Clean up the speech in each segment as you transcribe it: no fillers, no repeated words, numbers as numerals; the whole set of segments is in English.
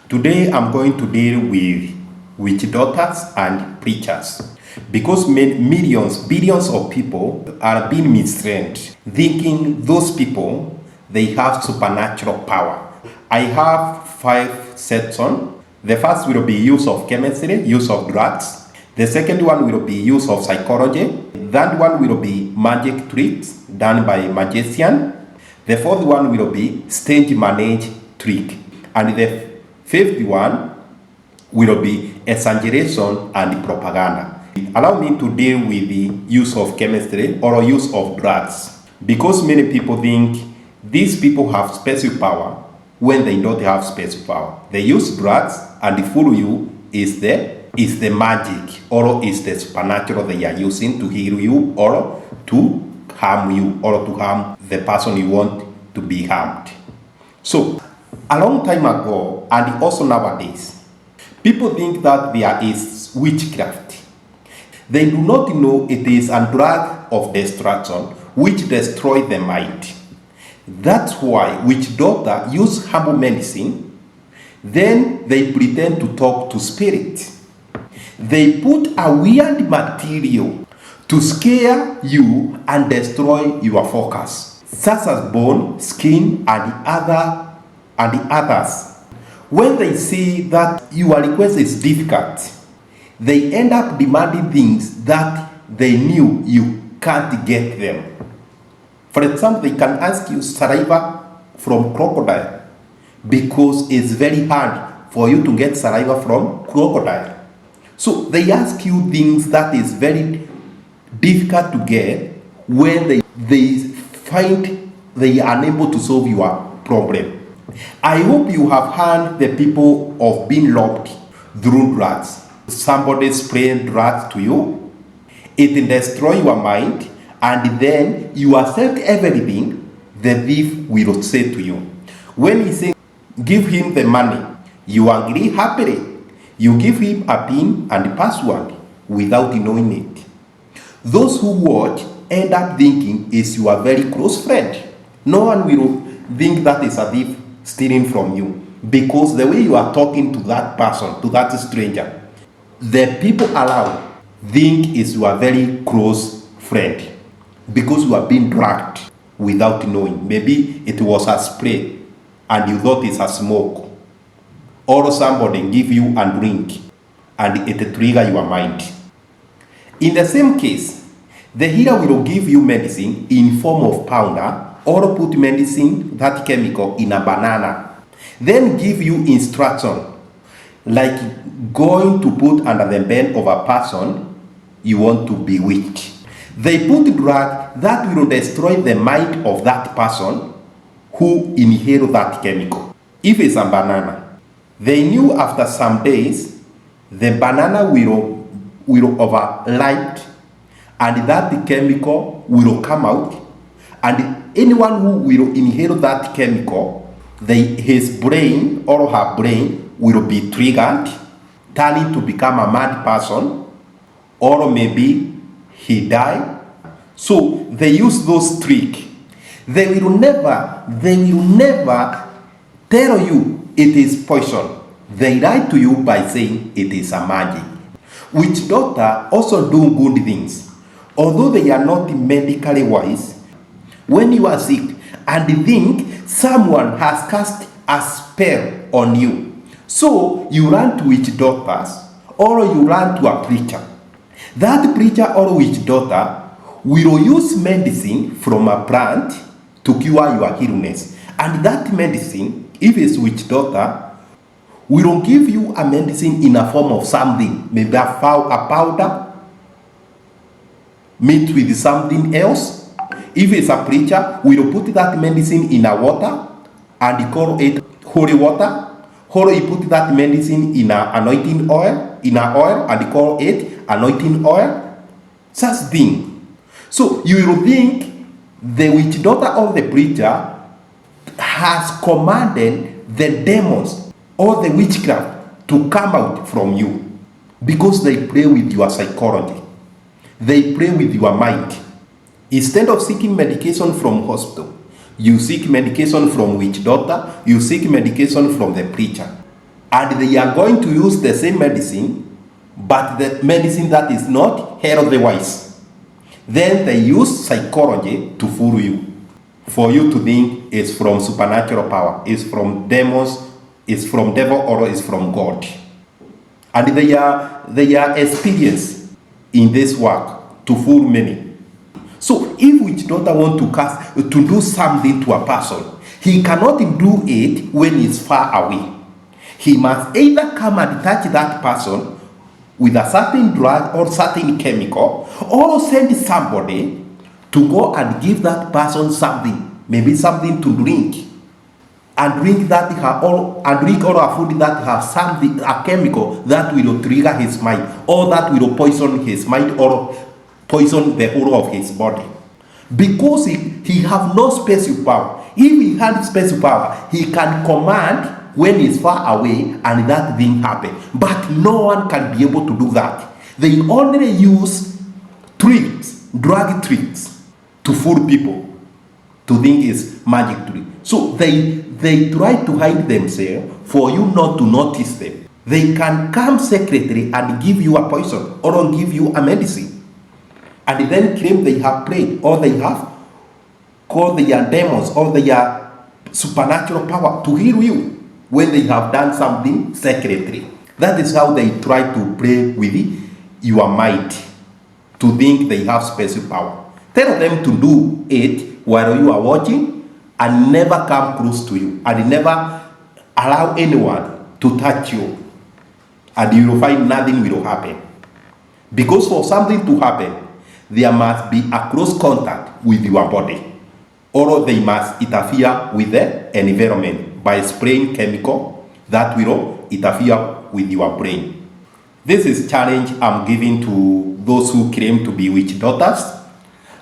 Today I'm going to deal with witch doctors and preachers because millions, billions of people are being misled, thinking those people they have supernatural power. I have 5 sections. The first will be use of chemistry, use of drugs. The second one will be use of psychology. The third one will be magic tricks done by a magician. The fourth one will be stage managed trick. And the fifth one will be exaggeration and propaganda. Allow me to deal with the use of chemistry or use of drugs. Because many people think these people have special power when they don't have special power. They use drugs and fool you is the magic or is the supernatural they are using to heal you or to harm you or to harm the person you want to be harmed. So a long time ago and also nowadays, people think that there is witchcraft. They do not know it is a drug of destruction which destroys the mind. That's why witch doctors use herbal medicine. Then they pretend to talk to spirits. They put a weird material to scare you and destroy your focus, such as bone, skin, and others. When they see that your request is difficult, they end up demanding things that they knew you can't get them. For example, they can ask you saliva from crocodile because it's very hard for you to get saliva from crocodile. So they ask you things that is very difficult to get when they find they are unable to solve your problem. I hope you have heard the people of being robbed through drugs. Somebody spraying drugs to you, it destroys your mind, and then you accept everything the thief will say to you. When he says, give him the money, you agree happily. You give him a PIN and password without knowing it. Those who watch end up thinking is your very close friend. No one will think that is a thief stealing from you because the way you are talking to that person, to that stranger, the people around think is your very close friend because you are being dragged without knowing. Maybe it was a spray and you thought it's a smoke. Or somebody give you a drink and it trigger your mind. In the same case, the healer will give you medicine in form of powder or put medicine, that chemical, in a banana. Then give you instruction like going to put under the bed of a person you want to bewitch. They put drug that will destroy the mind of that person who inhale that chemical. If it's a banana, they knew after some days the banana will overripe and that chemical will come out, and anyone who will inhale that chemical, his brain or her brain will be triggered, turning to become a mad person, or maybe he die. So they use those tricks. They will never tell you it is poison. They lie to you by saying it is a magic. Witch doctors also do good things. Although they are not medically wise, when you are sick and think someone has cast a spell on you, so you run to witch doctors or you run to a preacher. That preacher or witch doctor will use medicine from a plant to cure your illness. And that medicine, if it's witch doctor, will give you a medicine in a form of something, maybe a powder mixed with something else. If it's a preacher, we'll put that medicine in a water and call it holy water. Or you put that medicine in an anointing oil, and call it anointing oil. Such thing. So you will think the witch doctor or the preacher has commanded the demons or the witchcraft to come out from you because they play with your psychology. They play with your mind. Instead of seeking medication from hospital, you seek medication from witch doctor, you seek medication from the preacher. And they are going to use the same medicine, but the medicine that is not health-wise. Then they use psychology to fool you, for you to think it's from supernatural power, it's from demons, it's from devil, or it's from God. And they are experienced in this work to fool many. So if witch doctor want to do something to a person, he cannot do it when he's far away. He must either come and touch that person with a certain drug or certain chemical, or send somebody to go and give that person something, maybe something to drink, and drink all a food that has something, a chemical that will trigger his mind, or that will poison his mind or poison the whole of his body. Because he have no special power. If he had special power, he can command when he's far away and that thing happen. But no one can be able to do that. They only use tricks, drug tricks, to fool people, to think it's magic trick. So they try to hide themselves for you not to notice them. They can come secretly and give you a poison or give you a medicine, and then claim they have prayed, or they have called their demons or their supernatural power to heal you, when they have done something secretly. That is how they try to play with your mind, to think they have special power. Tell them to do it while you are watching, and never come close to you, and never allow anyone to touch you, and you will find nothing will happen. Because for something to happen, there must be a close contact with your body, or they must interfere with the environment by spraying chemical that will interfere with your brain. This is challenge I'm giving to those who claim to be witch doctors,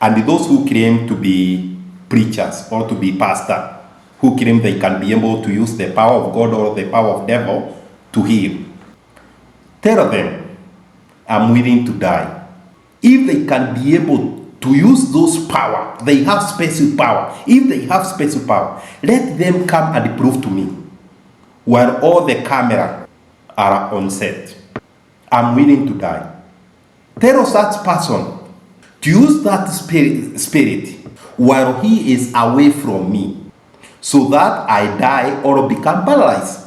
and those who claim to be preachers or to be pastors, who claim they can be able to use the power of God or the power of devil to heal. Tell them, I'm willing to die. If they can be able to use those power, they have special power. If they have special power, let them come and prove to me, while all the cameras are on set. I'm willing to die. Tell such person to use that spirit while he is away from me, so that I die or become paralyzed.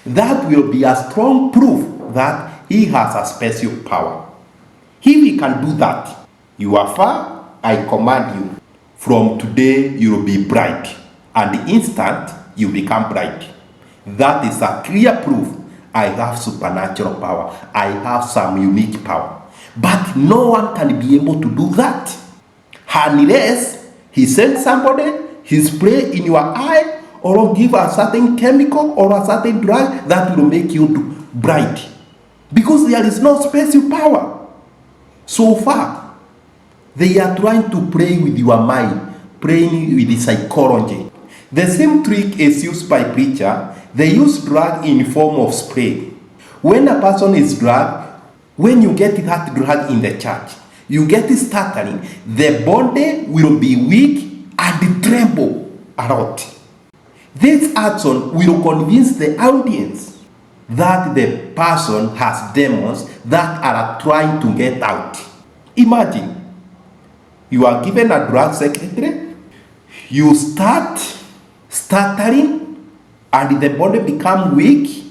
That will be a strong proof that he has a special power. If he can do that, you are far, I command you, from today you will be bright, and the instant you become bright. That is a clear proof I have supernatural power. I have some unique power. But no one can be able to do that unless he sends somebody, he spray in your eye, or give a certain chemical or a certain drug that will make you bright. Because there is no special power. So far, they are trying to play with your mind, playing with the psychology. The same trick is used by preacher. They use drug in form of spray. When a person is drugged, when you get that drug in the church, you get it stuttering, the body will be weak and tremble a lot. This action will convince the audience that the person has demons that are trying to get out. Imagine, you are given a drug secretary, you start stuttering, and the body becomes weak,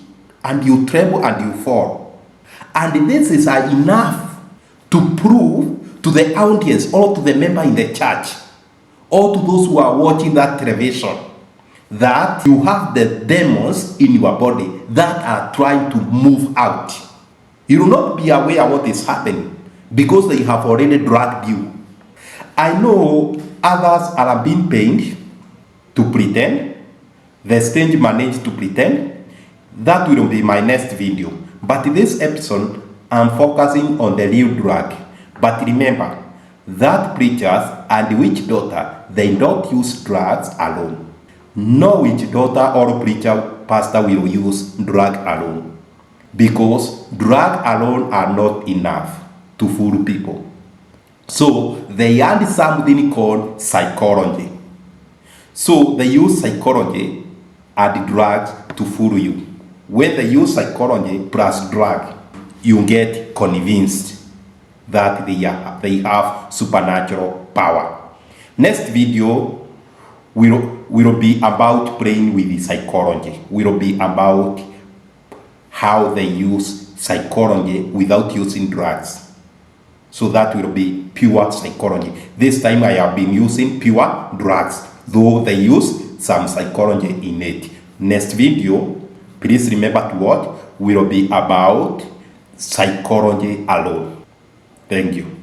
and you tremble and you fall. And this is enough to prove to the audience or to the member in the church or to those who are watching that television that you have the demons in your body that are trying to move out. You will not be aware of what is happening because they have already dragged you. I know others are being paid to pretend. The stage managed to pretend. That will be my next video. But in this episode, I'm focusing on the real drug. But remember, that preachers and witch doctor, they don't use drugs alone. No witch doctor or preacher pastor will use drug alone, because drug alone are not enough to fool people. So they add something called psychology. So they use psychology and drugs to fool you. when they use psychology plus drug, you get convinced that they have supernatural power. Next video will be about playing with the psychology. Will be about how they use psychology without using drugs. So that will be pure psychology. This time I have been using pure drugs, though they use some psychology in it. Next video, please remember to watch, will be about psychology alone. Thank you.